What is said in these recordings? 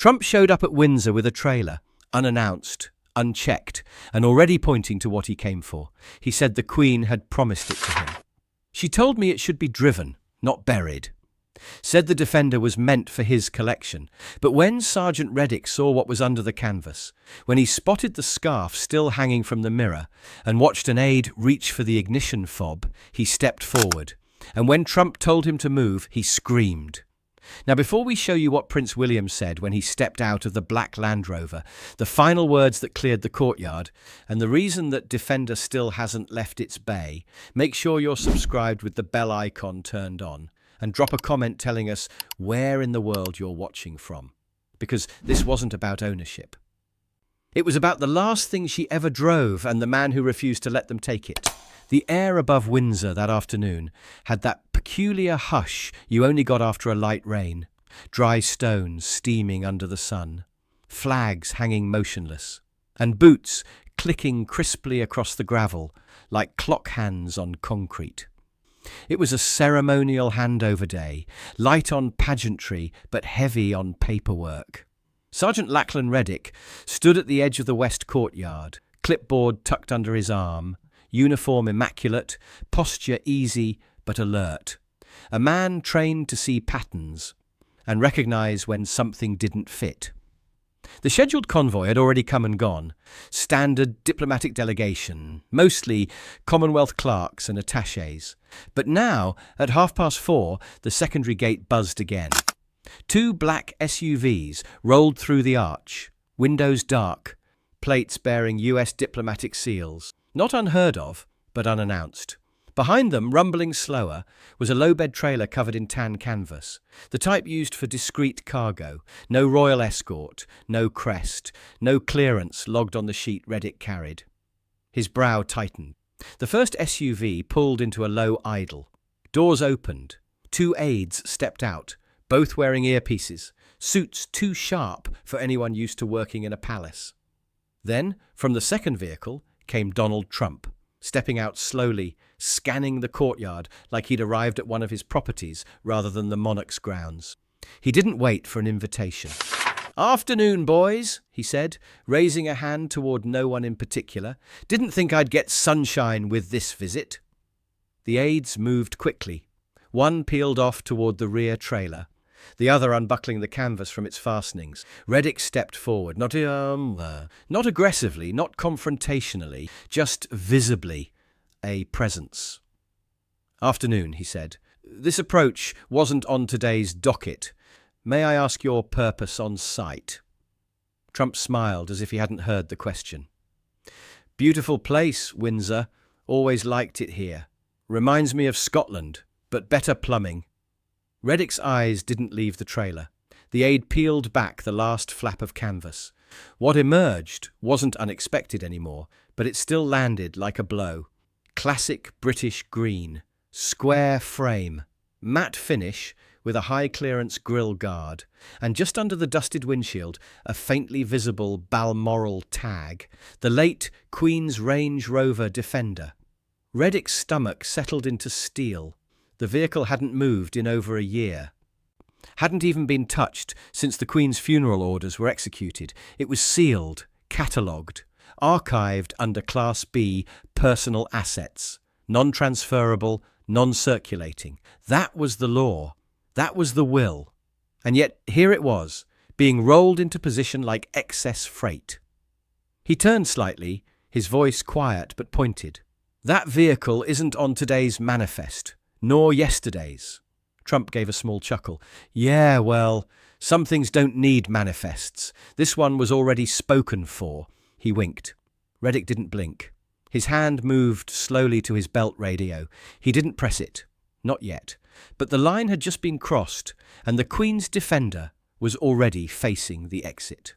Trump showed up at Windsor with a trailer, unannounced, unchecked, and already pointing to what he came for. He said the Queen had promised it to him. She told me it should be driven, not buried. Said the Defender was meant for his collection. But when Sergeant Reddick saw what was under the canvas, when he spotted the scarf still hanging from the mirror and watched an aide reach for the ignition fob, he stepped forward. And when Trump told him to move, he screamed. Now, before we show you what Prince William said when he stepped out of the black Land Rover, the final words that cleared the courtyard, and the reason that Defender still hasn't left its bay, make sure you're subscribed with the bell icon turned on, and drop a comment telling us where in the world you're watching from. Because this wasn't about ownership. It was about the last thing she ever drove and the man who refused to let them take it. The air above Windsor that afternoon had that peculiar hush you only got after a light rain. Dry stones steaming under the sun, flags hanging motionless, and boots clicking crisply across the gravel like clock hands on concrete. It was a ceremonial handover day, light on pageantry but heavy on paperwork. Sergeant Lachlan Reddick stood at the edge of the west courtyard, clipboard tucked under his arm, uniform immaculate, posture easy but alert. A man trained to see patterns and recognise when something didn't fit. The scheduled convoy had already come and gone. Standard diplomatic delegation, mostly Commonwealth clerks and attachés. But now, at 4:30, the secondary gate buzzed again. 2 black SUVs rolled through the arch, windows dark, plates bearing US diplomatic seals. Not unheard of, but unannounced. Behind them, rumbling slower, was a low-bed trailer covered in tan canvas, the type used for discreet cargo. No royal escort, no crest, no clearance logged on the sheet Reddick carried. His brow tightened. The first SUV pulled into a low idle. Doors opened. 2 aides stepped out, both wearing earpieces, suits too sharp for anyone used to working in a palace. Then, from the second vehicle, came Donald Trump, stepping out slowly, scanning the courtyard like he'd arrived at one of his properties rather than the monarch's grounds. He didn't wait for an invitation. "Afternoon, boys," he said, raising a hand toward no one in particular. "Didn't think I'd get sunshine with this visit." The aides moved quickly. One peeled off toward the rear trailer, the other unbuckling the canvas from its fastenings. Reddick stepped forward, not aggressively, not confrontationally, just visibly a presence. "Afternoon," he said. "This approach wasn't on today's docket. May I ask your purpose on sight?" Trump smiled as if he hadn't heard the question. "Beautiful place, Windsor. Always liked it here. Reminds me of Scotland, but better plumbing." Reddick's eyes didn't leave the trailer. The aide peeled back the last flap of canvas. What emerged wasn't unexpected anymore, but it still landed like a blow. Classic British green, square frame, matte finish with a high-clearance grille guard, and just under the dusted windshield, a faintly visible Balmoral tag, the late Queen's Range Rover Defender. Reddick's stomach settled into steel. The vehicle hadn't moved in over a year. Hadn't even been touched since the Queen's funeral orders were executed. It was sealed, catalogued, archived under Class B personal assets, non-transferable, non-circulating. That was the law. That was the will. And yet here it was, being rolled into position like excess freight. He turned slightly, his voice quiet but pointed. "That vehicle isn't on today's manifest, nor yesterday's." Trump gave a small chuckle. "Yeah, well, some things don't need manifests. This one was already spoken for." He winked. Reddick didn't blink. His hand moved slowly to his belt radio. He didn't press it. Not yet. But the line had just been crossed, and the Queen's Defender was already facing the exit.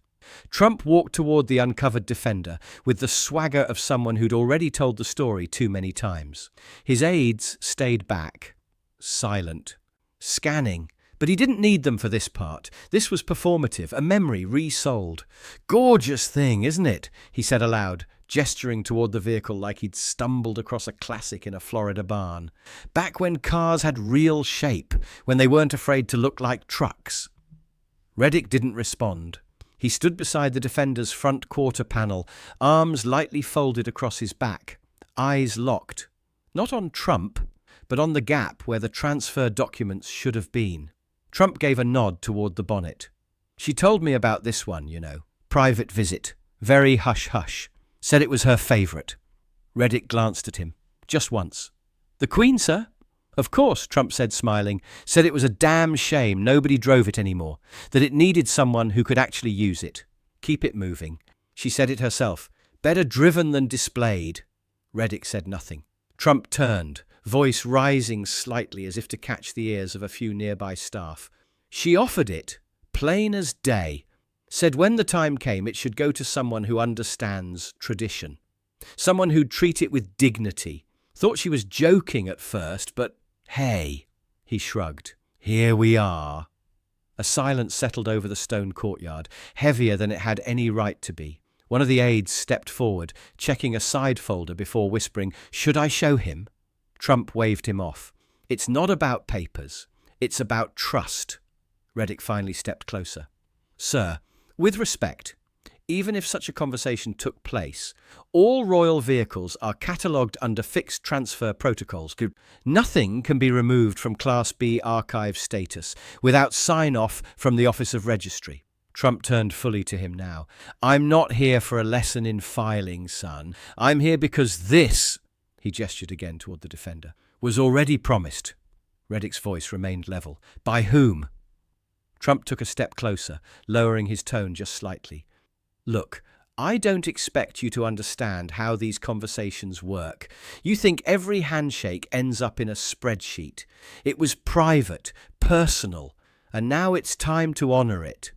Trump walked toward the uncovered Defender with the swagger of someone who'd already told the story too many times. His aides stayed back, silent, scanning, but he didn't need them for this part. This was performative, a memory resold. "Gorgeous thing, isn't it?" he said aloud, gesturing toward the vehicle like he'd stumbled across a classic in a Florida barn. Back when cars had real shape, when they weren't afraid to look like trucks. Reddick didn't respond. He stood beside the Defender's front quarter panel, arms lightly folded across his back, eyes locked. Not on Trump, but on the gap where the transfer documents should have been. Trump gave a nod toward the bonnet. She told me about this one, you know. Private visit. Very hush-hush. Said it was her favourite. Reddick glanced at him. Just once. The Queen, sir? Of course, Trump said, smiling. Said it was a damn shame nobody drove it anymore. That it needed someone who could actually use it. Keep it moving. She said it herself. Better driven than displayed. Reddick said nothing. Trump turned, voice rising slightly as if to catch the ears of a few nearby staff. She offered it, plain as day. Said when the time came it should go to someone who understands tradition. Someone who'd treat it with dignity. Thought she was joking at first, but hey, he shrugged. Here we are. A silence settled over the stone courtyard, heavier than it had any right to be. One of the aides stepped forward, checking a side folder before whispering, "Should I show him?" Trump waved him off. "It's not about papers. It's about trust." Reddick finally stepped closer. "Sir, with respect, even if such a conversation took place, all royal vehicles are catalogued under fixed transfer protocols. Nothing can be removed from Class B archive status without sign-off from the Office of Registry." Trump turned fully to him now. "I'm not here for a lesson in filing, son. I'm here because this," he gestured again toward the Defender, "was already promised." Reddick's voice remained level. "By whom?" Trump took a step closer, lowering his tone just slightly. "Look, I don't expect you to understand how these conversations work. You think every handshake ends up in a spreadsheet. It was private, personal, and now it's time to honour it."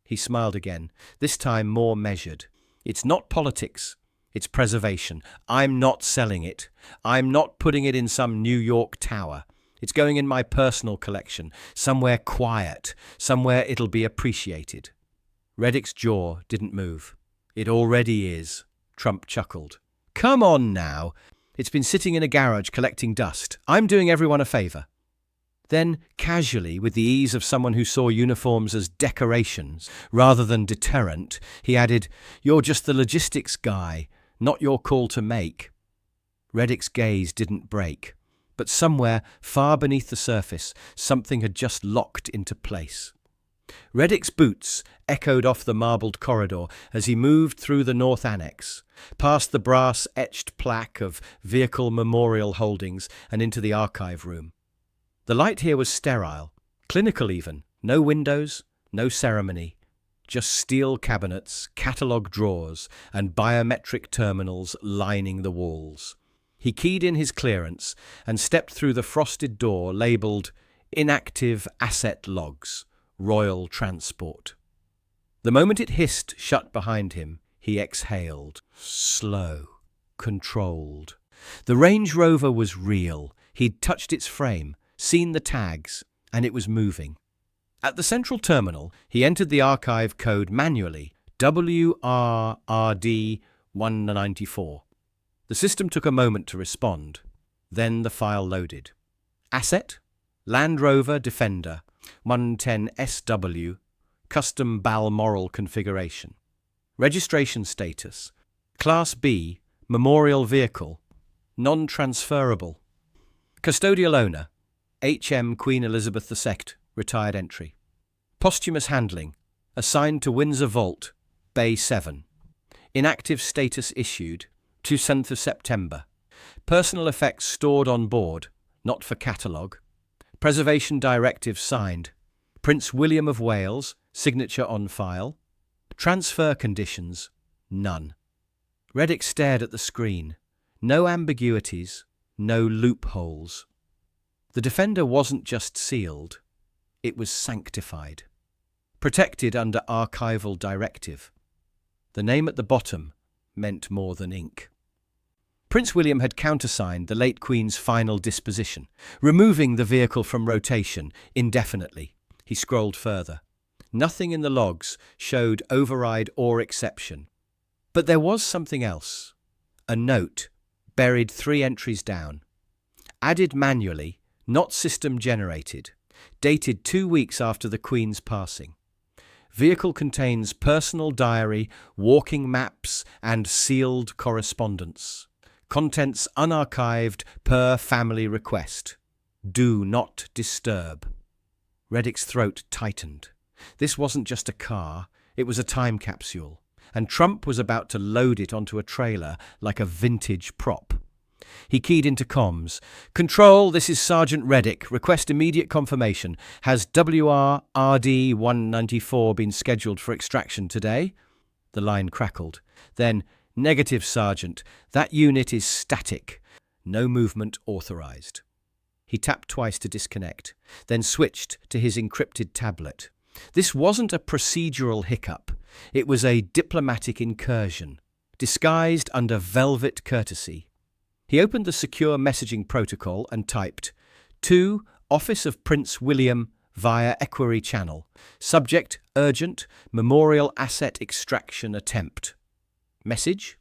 He smiled again, this time more measured. "It's not politics. It's preservation. I'm not selling it. I'm not putting it in some New York tower. It's going in my personal collection, somewhere quiet, somewhere it'll be appreciated." Reddick's jaw didn't move. "It already is," Trump chuckled. "Come on now. It's been sitting in a garage collecting dust. I'm doing everyone a favour." Then, casually, with the ease of someone who saw uniforms as decorations rather than deterrent, he added, "You're just the logistics guy, not your call to make." Reddick's gaze didn't break, but somewhere, far beneath the surface, something had just locked into place. Reddick's boots echoed off the marbled corridor as he moved through the North Annex, past the brass-etched plaque of vehicle memorial holdings and into the archive room. The light here was sterile, clinical even, no windows, no ceremony, just steel cabinets, catalogue drawers, and biometric terminals lining the walls. He keyed in his clearance and stepped through the frosted door labelled Inactive Asset Logs, Royal Transport. The moment it hissed shut behind him, he exhaled, slow, controlled. The Range Rover was real. He'd touched its frame, seen the tags, and it was moving. At the central terminal, he entered the archive code manually, WRRD 194. The system took a moment to respond. Then the file loaded. Asset? Land Rover Defender, 110 SW, custom Balmoral configuration. Registration status, Class B, memorial vehicle, non-transferable. Custodial owner, HM Queen Elizabeth II, retired entry. Posthumous handling, assigned to Windsor Vault, Bay 7. Inactive status issued, 7th of September. Personal effects stored on board, not for catalogue. Preservation directive signed. Prince William of Wales, signature on file. Transfer conditions, none. Reddick stared at the screen. No ambiguities, no loopholes. The Defender wasn't just sealed, it was sanctified. Protected under archival directive. The name at the bottom meant more than ink. Prince William had countersigned the late Queen's final disposition, removing the vehicle from rotation indefinitely. He scrolled further. Nothing in the logs showed override or exception. But there was something else. A note, buried 3 entries down. Added manually, not system-generated. Dated 2 weeks after the Queen's passing. Vehicle contains personal diary, walking maps, and sealed correspondence. Contents unarchived per family request. Do not disturb. Reddick's throat tightened. This wasn't just a car, it was a time capsule, and Trump was about to load it onto a trailer like a vintage prop. He keyed into comms. "Control, this is Sergeant Reddick. Request immediate confirmation. Has WRRD 194 been scheduled for extraction today?" The line crackled. Then, "Negative, Sergeant. That unit is static. No movement authorized." He tapped twice to disconnect, then switched to his encrypted tablet. This wasn't a procedural hiccup. It was a diplomatic incursion, disguised under velvet courtesy. He opened the secure messaging protocol and typed, "To Office of Prince William via Equerry Channel. Subject, urgent, memorial asset extraction attempt. Message,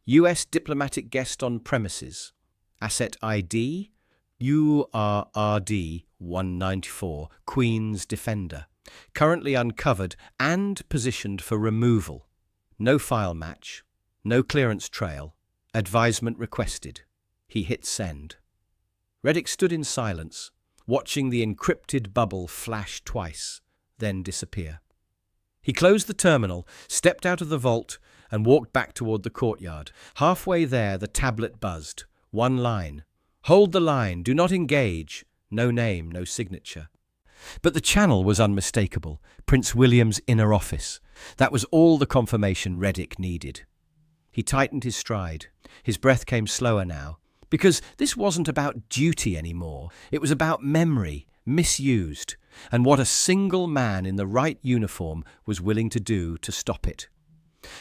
U.S. diplomatic guest on premises. Asset ID, URRD 194, Queen's Defender. Currently uncovered and positioned for removal. No file match. No clearance trail. Advisement requested." He hit send. Reddick stood in silence, watching the encrypted bubble flash twice, then disappear. He closed the terminal, stepped out of the vault, and walked back toward the courtyard. Halfway there, the tablet buzzed. One line. "Hold the line. Do not engage." No name, no signature. But the channel was unmistakable. Prince William's inner office. That was all the confirmation Reddick needed. He tightened his stride. His breath came slower now. Because this wasn't about duty anymore. It was about memory, misused, and what a single man in the right uniform was willing to do to stop it.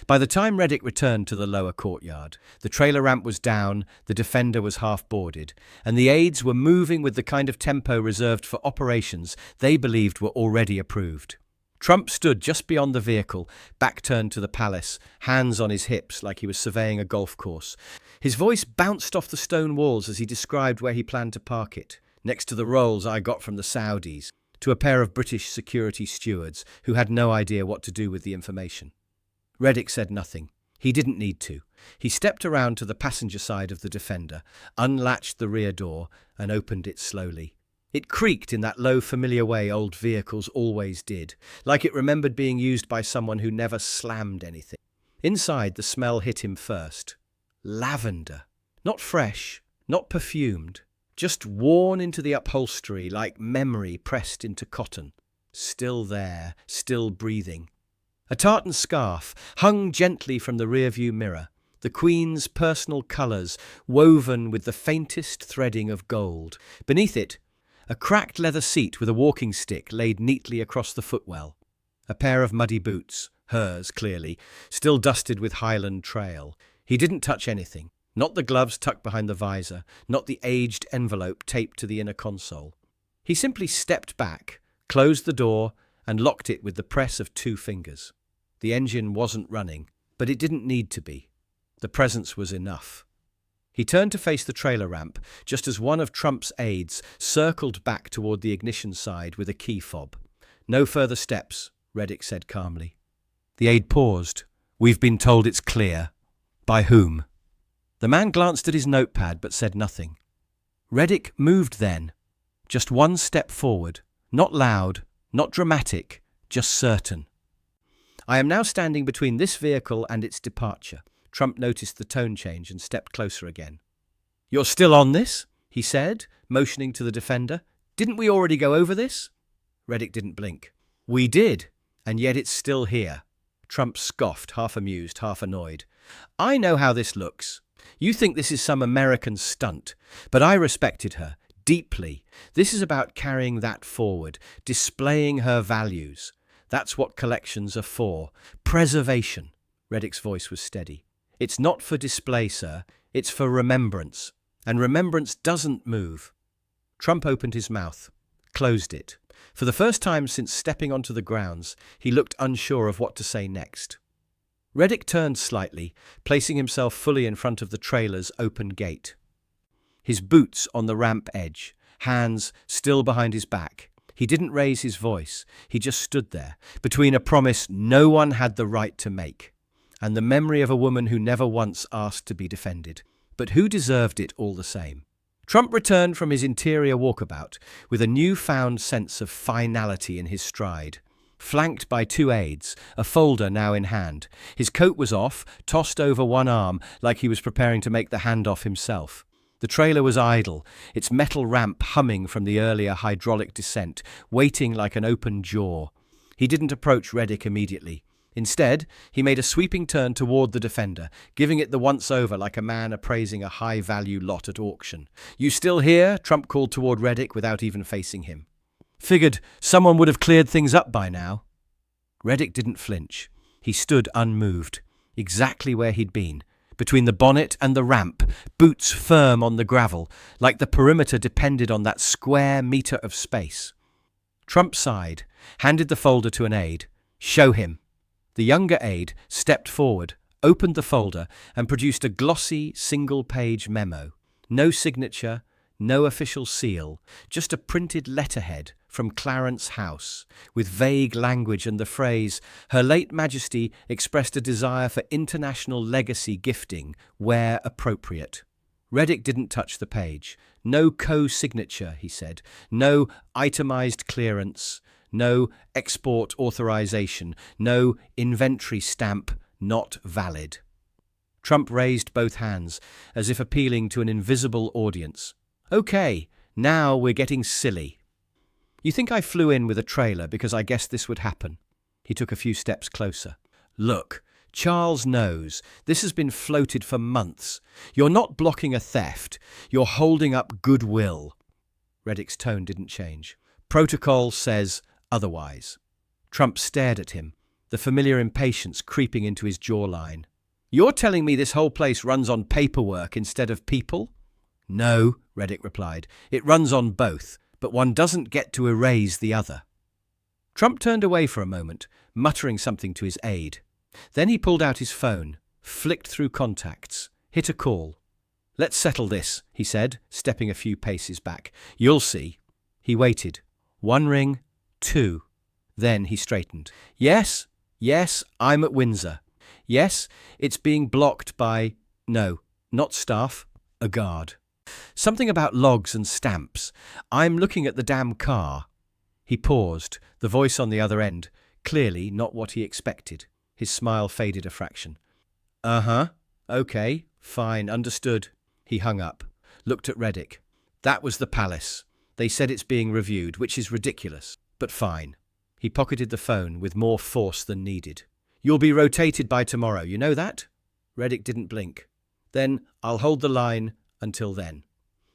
By the time Reddick returned to the lower courtyard, the trailer ramp was down, the Defender was half-boarded, and the aides were moving with the kind of tempo reserved for operations they believed were already approved. Trump stood just beyond the vehicle, back turned to the palace, hands on his hips like he was surveying a golf course. His voice bounced off the stone walls as he described where he planned to park it, next to the rolls I got from the Saudis, to a pair of British security stewards who had no idea what to do with the information. Reddick said nothing. He didn't need to. He stepped around to the passenger side of the Defender, unlatched the rear door, and opened it slowly. It creaked in that low, familiar way old vehicles always did, like it remembered being used by someone who never slammed anything. Inside, the smell hit him first. Lavender. Not fresh, not perfumed, just worn into the upholstery like memory pressed into cotton. Still there, still breathing. A tartan scarf hung gently from the rearview mirror, the Queen's personal colours woven with the faintest threading of gold. Beneath it, a cracked leather seat with a walking stick laid neatly across the footwell. A pair of muddy boots, hers clearly, still dusted with Highland trail. He didn't touch anything. Not the gloves tucked behind the visor, not the aged envelope taped to the inner console. He simply stepped back, closed the door, and locked it with the press of 2 fingers. The engine wasn't running, but it didn't need to be. The presence was enough. He turned to face the trailer ramp, just as one of Trump's aides circled back toward the ignition side with a key fob. "No further steps," Reddick said calmly. The aide paused. "We've been told it's clear." "By whom?" The man glanced at his notepad but said nothing. Reddick moved then, just one step forward, not loud, not dramatic, just certain. "I am now standing between this vehicle and its departure." Trump noticed the tone change and stepped closer again. "You're still on this?" he said, motioning to the Defender. "Didn't we already go over this?" Reddick didn't blink. "We did, and yet it's still here." Trump scoffed, half amused, half annoyed. "I know how this looks. You think this is some American stunt, but I respected her, deeply. This is about carrying that forward, displaying her values. That's what collections are for. Preservation." Reddick's voice was steady. "It's not for display, sir. It's for remembrance. And remembrance doesn't move." Trump opened his mouth, closed it. For the first time since stepping onto the grounds, he looked unsure of what to say next. Reddick turned slightly, placing himself fully in front of the trailer's open gate. His boots on the ramp edge, hands still behind his back. He didn't raise his voice. He just stood there, between a promise no one had the right to make, and the memory of a woman who never once asked to be defended, but who deserved it all the same. Trump returned from his interior walkabout with a newfound sense of finality in his stride. Flanked by two aides, a folder now in hand. His coat was off, tossed over one arm like he was preparing to make the handoff himself. The trailer was idle, its metal ramp humming from the earlier hydraulic descent, waiting like an open jaw. He didn't approach Reddick immediately. Instead, he made a sweeping turn toward the Defender, giving it the once-over like a man appraising a high-value lot at auction. "You still here?" Trump called toward Reddick without even facing him. "Figured someone would have cleared things up by now." Reddick didn't flinch. He stood unmoved, exactly where he'd been, between the bonnet and the ramp, boots firm on the gravel, like the perimeter depended on that square meter of space. Trump sighed, handed the folder to an aide. "Show him." The younger aide stepped forward, opened the folder, and produced a glossy, single-page memo. No signature, no official seal, just a printed letterhead from Clarence House, with vague language and the phrase, "Her late Majesty expressed a desire for international legacy gifting where appropriate." Reddick didn't touch the page. No co-signature, he said. No itemized clearance. No export authorization. No inventory stamp not valid. Trump raised both hands, as if appealing to an invisible audience. "Okay, now we're getting silly. You think I flew in with a trailer because I guessed this would happen?" He took a few steps closer. "Look, Charles knows. This has been floated for months. You're not blocking a theft. You're holding up goodwill." Reddick's tone didn't change. "Protocol says otherwise." Trump stared at him, the familiar impatience creeping into his jawline. "You're telling me this whole place runs on paperwork instead of people?" "No," Reddick replied. "It runs on both, but one doesn't get to erase the other." Trump turned away for a moment, muttering something to his aide. Then he pulled out his phone, flicked through contacts, hit a call. "Let's settle this," he said, stepping a few paces back. "You'll see." He waited. One ring, two. Then he straightened. Yes, I'm at Windsor. Yes, it's being blocked by, no, not staff, a guard. Something about logs and stamps. I'm looking at the damn car." He paused, the voice on the other end, clearly not what he expected. His smile faded a fraction. "Uh-huh. Okay, fine, understood." He hung up, looked at Reddick. "That was the palace. They said it's being reviewed, which is ridiculous, but fine." He pocketed the phone with more force than needed. "You'll be rotated by tomorrow, you know that?" Reddick didn't blink. "Then I'll hold the line until then."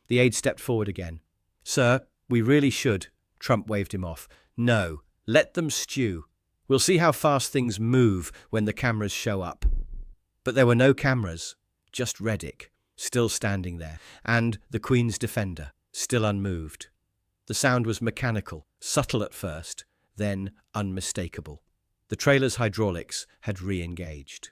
The aide stepped forward again. "Sir, we really should." Trump waved him off. "No, let them stew. We'll see how fast things move when the cameras show up." But there were no cameras, just Reddick, still standing there, and the Queen's Defender, still unmoved. The sound was mechanical, subtle at first, then unmistakable. The trailer's hydraulics had re-engaged.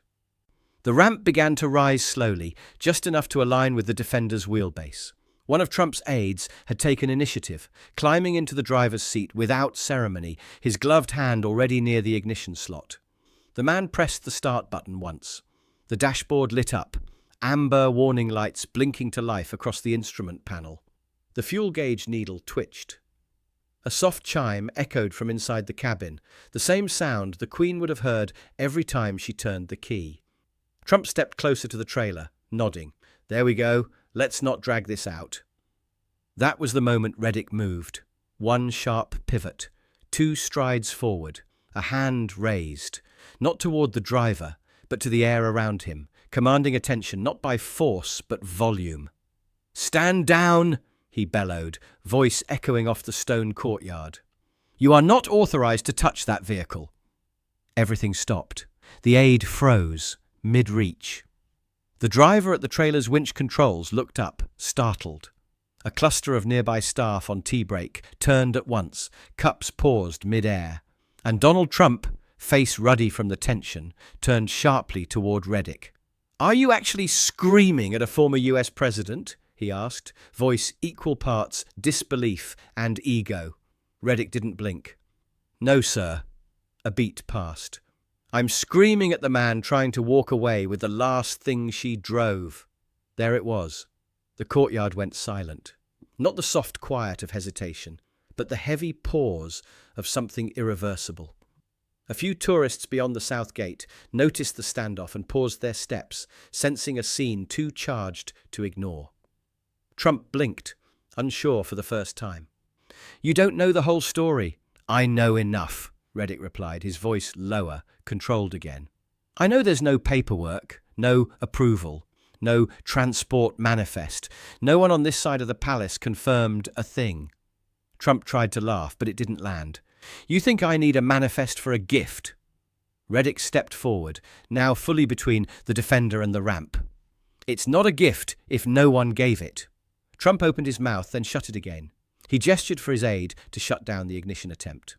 The ramp began to rise slowly, just enough to align with the Defender's wheelbase. One of Trump's aides had taken initiative, climbing into the driver's seat without ceremony, his gloved hand already near the ignition slot. The man pressed the start button once. The dashboard lit up, amber warning lights blinking to life across the instrument panel. The fuel gauge needle twitched. A soft chime echoed from inside the cabin, the same sound the Queen would have heard every time she turned the key. Trump stepped closer to the trailer, nodding. "There we go. Let's not drag this out." That was the moment Reddick moved. One sharp pivot, two strides forward, a hand raised, not toward the driver, but to the air around him, commanding attention not by force but volume. "Stand down!" he bellowed, voice echoing off the stone courtyard. "You are not authorized to touch that vehicle." Everything stopped. The aide froze, mid-reach. The driver at the trailer's winch controls looked up, startled. A cluster of nearby staff on T-brake turned at once, cups paused mid-air. And Donald Trump, face ruddy from the tension, turned sharply toward Reddick. "Are you actually screaming at a former US president?" he asked, voice equal parts disbelief and ego. Reddick didn't blink. No, sir. A beat passed. I'm screaming at the man trying to walk away with the last thing she drove. There it was. The courtyard went silent. Not the soft quiet of hesitation, but the heavy pause of something irreversible. A few tourists beyond the south gate noticed the standoff and paused their steps, sensing a scene too charged to ignore. Trump blinked, unsure for the first time. You don't know the whole story. I know enough, Reddick replied, his voice lower, controlled again. I know there's no paperwork, no approval, no transport manifest. No one on this side of the palace confirmed a thing. Trump tried to laugh, but it didn't land. You think I need a manifest for a gift? Reddick stepped forward, now fully between the Defender and the ramp. It's not a gift if no one gave it. Trump opened his mouth, then shut it again. He gestured for his aide to shut down the ignition attempt.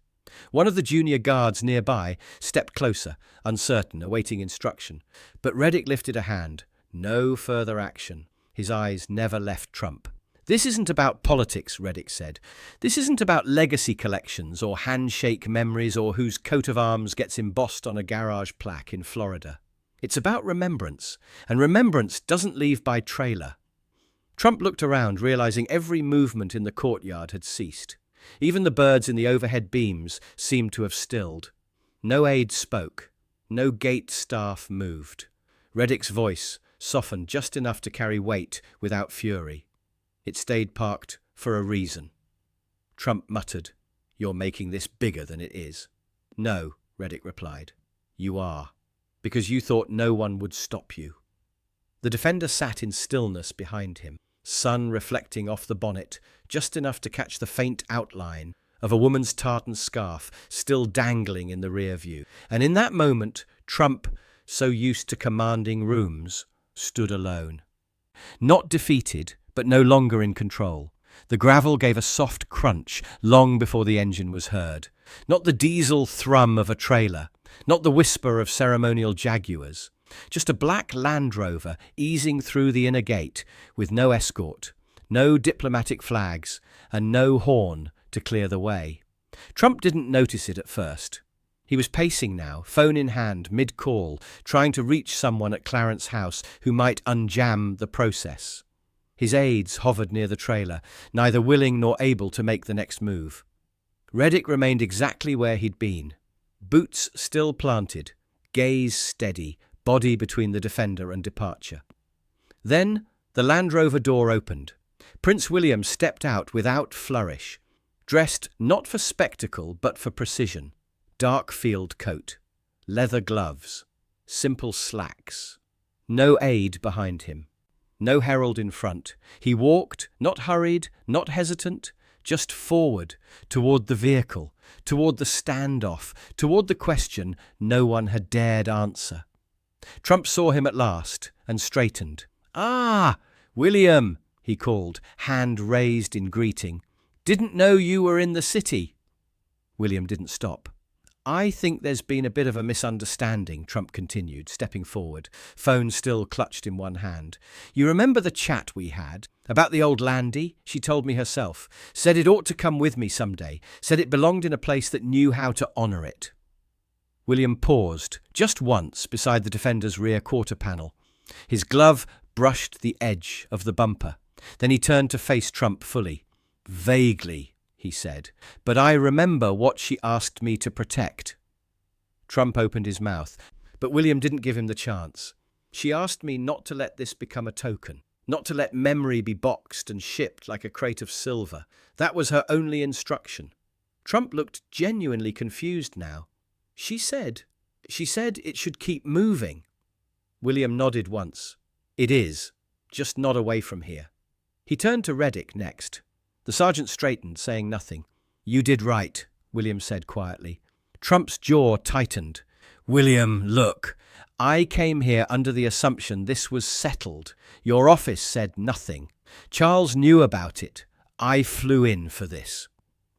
One of the junior guards nearby stepped closer, uncertain, awaiting instruction. But Reddick lifted a hand. No further action. His eyes never left Trump. This isn't about politics, Reddick said. This isn't about legacy collections or handshake memories or whose coat of arms gets embossed on a garage plaque in Florida. It's about remembrance, and remembrance doesn't leave by trailer. Trump looked around, realizing every movement in the courtyard had ceased. Even the birds in the overhead beams seemed to have stilled. No aide spoke. No gate staff moved. Reddick's voice softened just enough to carry weight without fury. It stayed parked for a reason. Trump muttered, "You're making this bigger than it is." "No," Reddick replied. "You are. Because you thought no one would stop you." The Defender sat in stillness behind him, sun reflecting off the bonnet, just enough to catch the faint outline of a woman's tartan scarf still dangling in the rear view. And in that moment, Trump, so used to commanding rooms, stood alone. Not defeated, but no longer in control. The gravel gave a soft crunch long before the engine was heard. Not the diesel thrum of a trailer, not the whisper of ceremonial Jaguars. Just a black Land Rover easing through the inner gate with no escort, no diplomatic flags, and no horn to clear the way. Trump didn't notice it at first. He was pacing now, phone in hand, mid-call, trying to reach someone at Clarence House who might unjam the process. His aides hovered near the trailer, neither willing nor able to make the next move. Reddick remained exactly where he'd been. Boots still planted, gaze steady, body between the Defender and departure. Then the Land Rover door opened. Prince William stepped out without flourish, dressed not for spectacle but for precision. Dark field coat, leather gloves, simple slacks. No aide behind him. No herald in front. He walked, not hurried, not hesitant, just forward, toward the vehicle, toward the standoff, toward the question no one had dared answer. Trump saw him at last and straightened. "Ah, William," he called, hand raised in greeting. "Didn't know you were in the city." William didn't stop. "I think there's been a bit of a misunderstanding," Trump continued, stepping forward, phone still clutched in one hand. "You remember the chat we had about the old Landy? She told me herself, said it ought to come with me someday, said it belonged in a place that knew how to honour it." William paused, just once, beside the Defender's rear quarter panel. His glove brushed the edge of the bumper. Then he turned to face Trump fully. "Vaguely," he said, "but I remember what she asked me to protect." Trump opened his mouth, but William didn't give him the chance. "She asked me not to let this become a token, not to let memory be boxed and shipped like a crate of silver. That was her only instruction." Trump looked genuinely confused now. She said it should keep moving." William nodded once. "It is, just not away from here." He turned to Reddick next. The sergeant straightened, saying nothing. "You did right," William said quietly. Trump's jaw tightened. "William, look, I came here under the assumption this was settled. Your office said nothing. Charles knew about it. I flew in for this."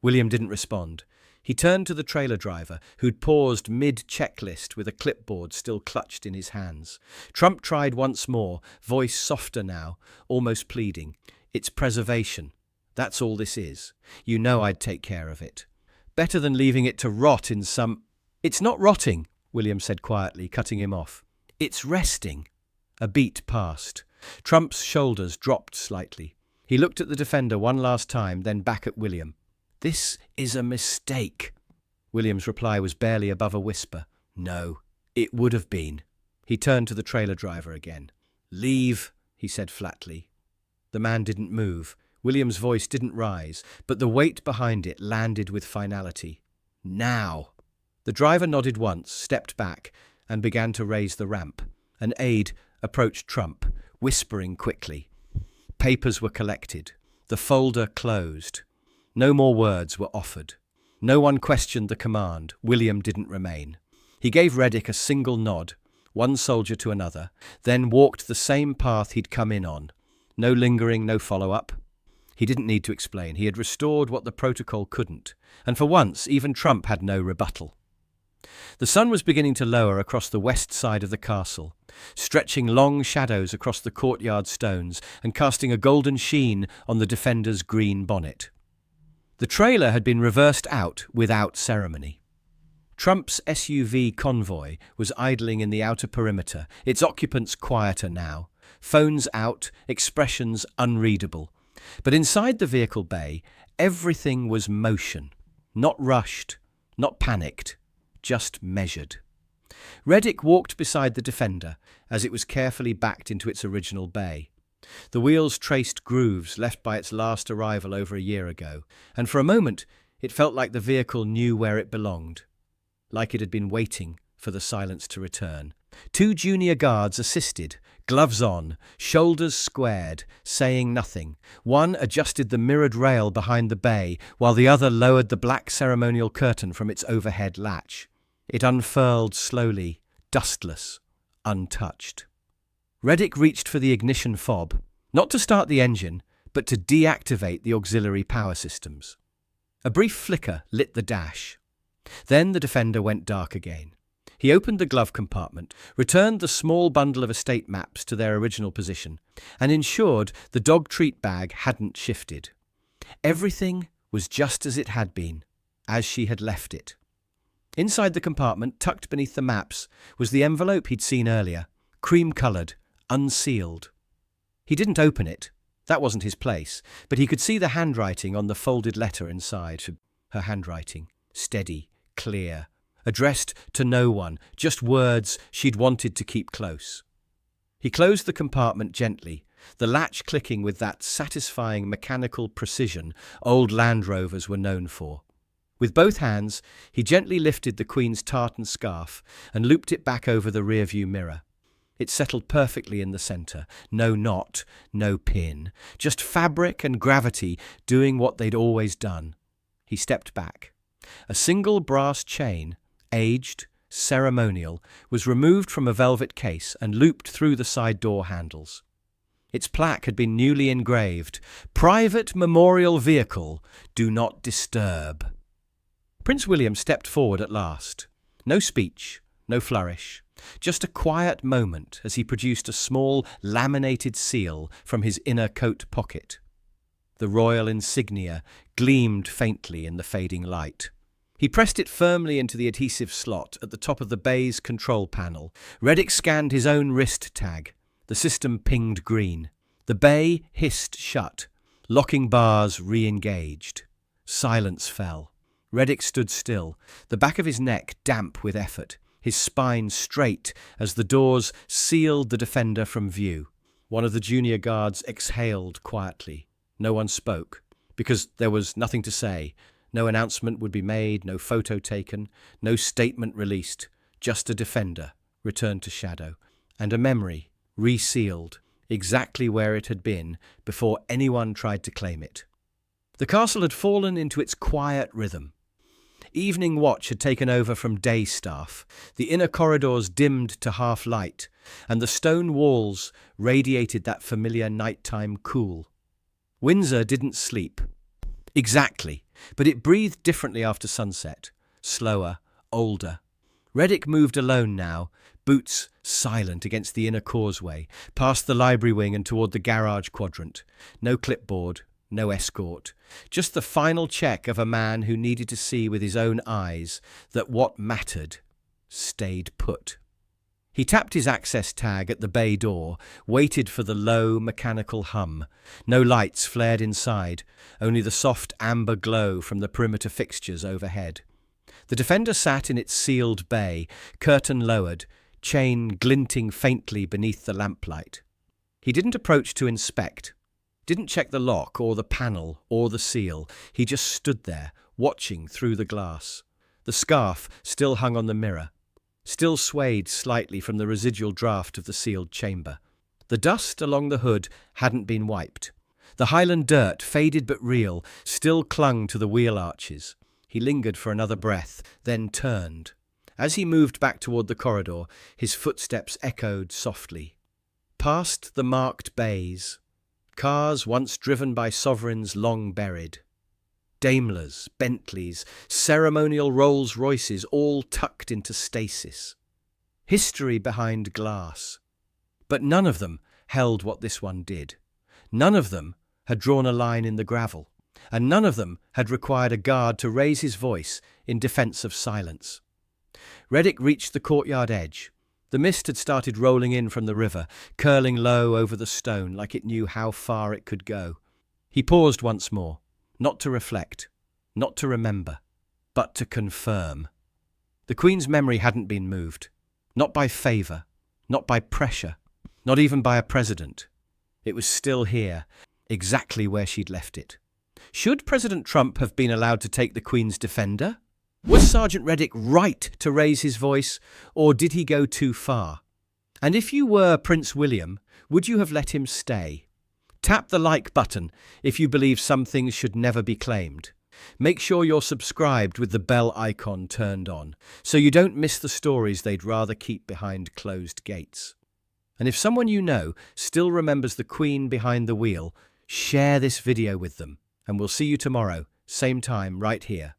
William didn't respond. He turned to the trailer driver, who'd paused mid-checklist with a clipboard still clutched in his hands. Trump tried once more, voice softer now, almost pleading. "It's preservation. That's all this is. You know I'd take care of it. Better than leaving it to rot in some... It's not rotting, William said quietly, cutting him off. It's resting. A beat passed. Trump's shoulders dropped slightly. He looked at the Defender one last time, then back at William. This is a mistake. William's reply was barely above a whisper. No, it would have been. He turned to the trailer driver again. Leave, he said flatly. The man didn't move. William's voice didn't rise, but the weight behind it landed with finality. Now. The driver nodded once, stepped back, and began to raise the ramp. An aide approached Trump, whispering quickly. Papers were collected. The folder closed. No more words were offered. No one questioned the command. William didn't remain. He gave Reddick a single nod, one soldier to another, then walked the same path he'd come in on. No lingering, no follow-up. He didn't need to explain. He had restored what the protocol couldn't, and for once even Trump had no rebuttal. The sun was beginning to lower across the west side of the castle, stretching long shadows across the courtyard stones and casting a golden sheen on the Defender's green bonnet. The trailer had been reversed out without ceremony. Trump's SUV convoy was idling in the outer perimeter, its occupants quieter now, phones out, expressions unreadable. But inside the vehicle bay, everything was motion, not rushed, not panicked, just measured. Reddick walked beside the Defender as it was carefully backed into its original bay. The wheels traced grooves left by its last arrival over a year ago, and for a moment it felt like the vehicle knew where it belonged, like it had been waiting for the silence to return. 2 junior guards assisted, gloves on, shoulders squared, saying nothing. One adjusted the mirrored rail behind the bay, while the other lowered the black ceremonial curtain from its overhead latch. It unfurled slowly, dustless, untouched. Reddick reached for the ignition fob, not to start the engine, but to deactivate the auxiliary power systems. A brief flicker lit the dash. Then the Defender went dark again. He opened the glove compartment, returned the small bundle of estate maps to their original position, and ensured the dog treat bag hadn't shifted. Everything was just as it had been, as she had left it. Inside the compartment, tucked beneath the maps, was the envelope he'd seen earlier, cream-coloured, unsealed. He didn't open it. That wasn't his place, but he could see the handwriting on the folded letter inside. Her handwriting, steady, clear, addressed to no one, just words she'd wanted to keep close. He closed the compartment gently, the latch clicking with that satisfying mechanical precision old Land Rovers were known for. With both hands, he gently lifted the Queen's tartan scarf and looped it back over the rearview mirror. It settled perfectly in the centre. No knot, no pin, just fabric and gravity doing what they'd always done. He stepped back. A single brass chain, aged, ceremonial, was removed from a velvet case and looped through the side door handles. Its plaque had been newly engraved, "Private Memorial Vehicle, Do Not Disturb." Prince William stepped forward at last. No speech, no flourish, just a quiet moment as he produced a small laminated seal from his inner coat pocket. The royal insignia gleamed faintly in the fading light. He pressed it firmly into the adhesive slot at the top of the bay's control panel. Reddick scanned his own wrist tag. The system pinged green. The bay hissed shut. Locking bars re-engaged. Silence fell. Reddick stood still, the back of his neck damp with effort, his spine straight as the doors sealed the Defender from view. One of the junior guards exhaled quietly. No one spoke, because there was nothing to say. No announcement would be made, no photo taken, no statement released, just a Defender returned to shadow, and a memory resealed exactly where it had been before anyone tried to claim it. The castle had fallen into its quiet rhythm. Evening watch had taken over from day staff, the inner corridors dimmed to half light, and the stone walls radiated that familiar nighttime cool. Windsor didn't sleep. Exactly, but it breathed differently after sunset, slower, older. Reddick moved alone now, boots silent against the inner causeway, past the library wing and toward the garage quadrant. No clipboard, no escort, just the final check of a man who needed to see with his own eyes that what mattered stayed put. He tapped his access tag at the bay door, waited for the low, mechanical hum. No lights flared inside, only the soft amber glow from the perimeter fixtures overhead. The Defender sat in its sealed bay, curtain lowered, chain glinting faintly beneath the lamplight. He didn't approach to inspect, didn't check the lock or the panel or the seal. He just stood there, watching through the glass. The scarf still hung on the mirror, still swayed slightly from the residual draft of the sealed chamber. The dust along the hood hadn't been wiped. The Highland dirt, faded but real, still clung to the wheel arches. He lingered for another breath, then turned. As he moved back toward the corridor, his footsteps echoed softly. Past the marked bays, cars once driven by sovereigns long buried. Daimlers, Bentleys, ceremonial Rolls-Royces, all tucked into stasis. History behind glass. But none of them held what this one did. None of them had drawn a line in the gravel, and none of them had required a guard to raise his voice in defence of silence. Reddick reached the courtyard edge. The mist had started rolling in from the river, curling low over the stone like it knew how far it could go. He paused once more. Not to reflect, not to remember, but to confirm. The Queen's memory hadn't been moved. Not by favour, not by pressure, not even by a president. It was still here, exactly where she'd left it. Should President Trump have been allowed to take the Queen's Defender? Was Sergeant Reddick right to raise his voice, or did he go too far? And if you were Prince William, would you have let him stay? Tap the like button if you believe some things should never be claimed. Make sure you're subscribed with the bell icon turned on, so you don't miss the stories they'd rather keep behind closed gates. And if someone you know still remembers the Queen behind the wheel, share this video with them, and we'll see you tomorrow, same time, right here.